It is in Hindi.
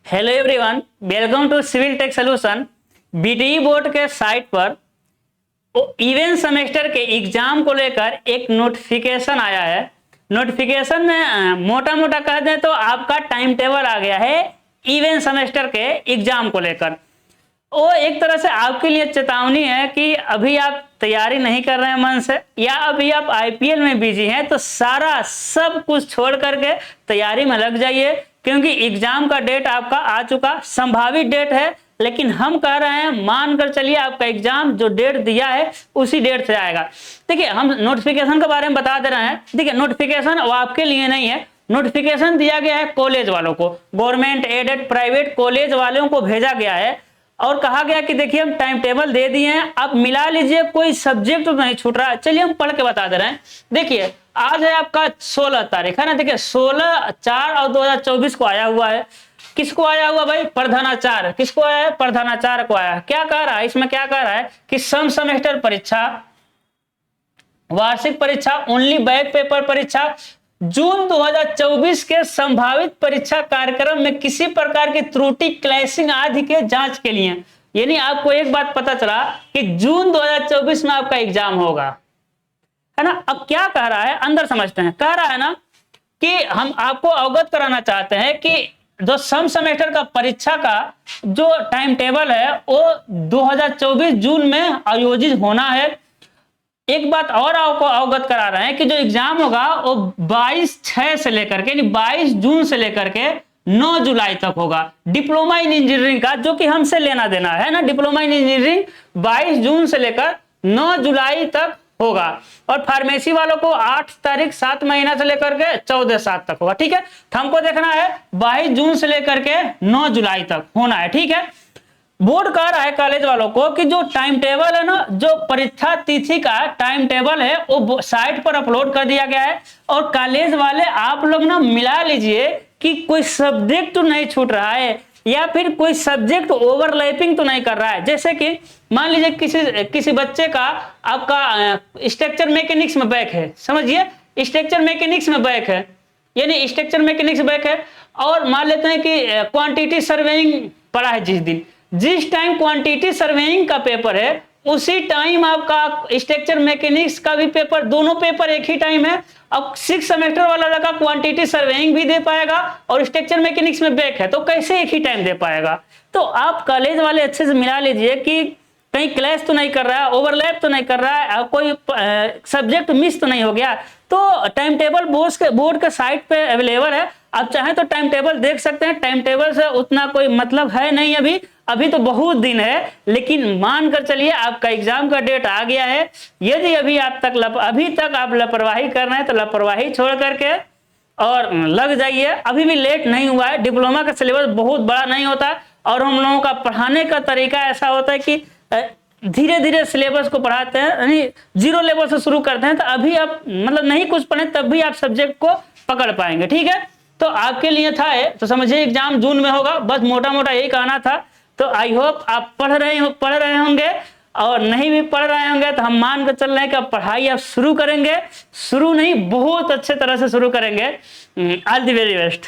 Hello everyone, welcome to civil tech solution. BTE board के साइट पर इवेंट सेमेस्टर के एग्जाम को लेकर एक नोटिफिकेशन आया है। नोटिफिकेशन में मोटा मोटा कह दें तो आपका टाइम टेबल आ गया है इवेंट सेमेस्टर के एग्जाम को लेकर। वो एक तरह से आपके लिए चेतावनी है कि अभी आप तैयारी नहीं कर रहे हैं मन से, या अभी आप आईपीएल में बिजी हैं, तो सारा सब कुछ छोड़ करके तैयारी में लग जाइए, क्योंकि एग्जाम का डेट आपका आ चुका। संभावित डेट है, लेकिन हम कह रहे हैं मानकर चलिए आपका एग्जाम जो डेट दिया है उसी डेट से आएगा। देखिए, हम नोटिफिकेशन के बारे में बता दे रहे हैं। देखिए, नोटिफिकेशन वो आपके लिए नहीं है, नोटिफिकेशन दिया गया है कॉलेज वालों को, गवर्नमेंट एडेड प्राइवेट कॉलेज वालों को भेजा गया है। और कहा गया कि देखिए हम टाइम टेबल दे दिए हैं, आप मिला लीजिए, कोई सब्जेक्ट तो नहीं छूट रहा है। चलिए हम पढ़ के बता दे रहे हैं। देखिए, आज है आपका 16 तारीख है ना। देखिए 16/4/2024 को आया हुआ है। किसको आया हुआ भाई? प्रधानाचार्य। किसको आया है? प्रधानाचार्य को आया है। क्या कह रहा है इसमें? क्या कह रहा है कि सम सेमेस्टर परीक्षा, वार्षिक परीक्षा, ओनली बैक पेपर परीक्षा, जून 2024 के संभावित परीक्षा कार्यक्रम में किसी प्रकार की त्रुटि, क्लैशिंग आदि के जांच के लिए। यानी आपको एक बात पता चला कि जून 2024 में आपका एग्जाम होगा, है ना। अब क्या कह रहा है, अंदर समझते हैं। कह रहा है ना कि हम आपको अवगत कराना चाहते हैं कि जो सम सेमेस्टर का परीक्षा का जो टाइम टेबल है वो 2024 जून में आयोजित होना है। एक बात और आपको अवगत करा रहे हैं कि जो एग्जाम होगा वो 22/6 से लेकर के, यानी 22 जून से लेकर के 9 जुलाई तक होगा। डिप्लोमा इन इंजीनियरिंग का, जो कि हमसे लेना देना है ना, डिप्लोमा इन इंजीनियरिंग 22 जून से लेकर 9 जुलाई तक होगा। और फार्मेसी वालों को 8 तारीख 7 महीना से लेकर के 14/7 तक होगा। ठीक है, तो हमको देखना है 22 जून से लेकर के 9 जुलाई तक होना है। ठीक है, बोर्ड कह रहा है कॉलेज वालों को कि जो टाइम टेबल है ना, जो परीक्षा तिथि का टाइम टेबल है वो साइट पर अपलोड कर दिया गया है। और कॉलेज वाले आप लोग ना मिला लीजिए कि कोई सब्जेक्ट तो नहीं छूट रहा है, या फिर कोई सब्जेक्ट ओवरलैपिंग तो नहीं कर रहा है। जैसे कि मान लीजिए किसी बच्चे का आपका स्ट्रक्चर मैकेनिक्स में बैक है, समझिए स्ट्रक्चर मैकेनिक्स में बैक है, यानी स्ट्रक्चर मैकेनिक्स बैक है। और मान लेते हैं कि क्वांटिटी सर्वेइंग पढ़ा है, जिस टाइम क्वांटिटी सर्वेइंग का पेपर है उसी टाइम आपका स्ट्रक्चर मैकेनिक्स का भी पेपर, दोनों पेपर एक ही टाइम है। अब 6 सेमेस्टर वाला लगा क्वांटिटी सर्वेइंग भी दे पाएगा और स्ट्रक्चर मैकेनिक्स में बैक है, तो कैसे एक ही टाइम दे पाएगा? तो आप कॉलेज वाले अच्छे से मिला लीजिए कि कहीं क्लैश तो नहीं कर रहा है, ओवरलैप तो नहीं कर रहा है, कोई सब्जेक्ट मिस तो नहीं हो गया। तो टाइम टेबल बोर्ड के साइट पे अवेलेबल है, आप चाहें तो टाइम टेबल देख सकते हैं। टाइम टेबल से उतना कोई मतलब है नहीं, अभी तो बहुत दिन है, लेकिन मान कर चलिए आपका एग्जाम का डेट आ गया है। यदि अभी तक आप लापरवाही कर रहे हैं तो लापरवाही छोड़ करके और लग जाइए। अभी भी लेट नहीं हुआ है। डिप्लोमा का सिलेबस बहुत बड़ा नहीं होता, और हम लोगों का पढ़ाने का तरीका ऐसा होता है कि धीरे धीरे सिलेबस को पढ़ाते हैं, यानी 0 लेवल से शुरू करते हैं। तो अभी आप मतलब नहीं कुछ पढ़े तब भी आप सब्जेक्ट को पकड़ पाएंगे। ठीक है, तो आपके लिए था है, तो समझिए एग्जाम जून में होगा, बस मोटा मोटा यही कहना था। तो आई होप आप पढ़ रहे होंगे, और नहीं भी पढ़ रहे होंगे तो हम मान कर चल रहे हैं कि पढ़ाई आप शुरू करेंगे। शुरू नहीं, बहुत अच्छे तरह से शुरू करेंगे। All the very best.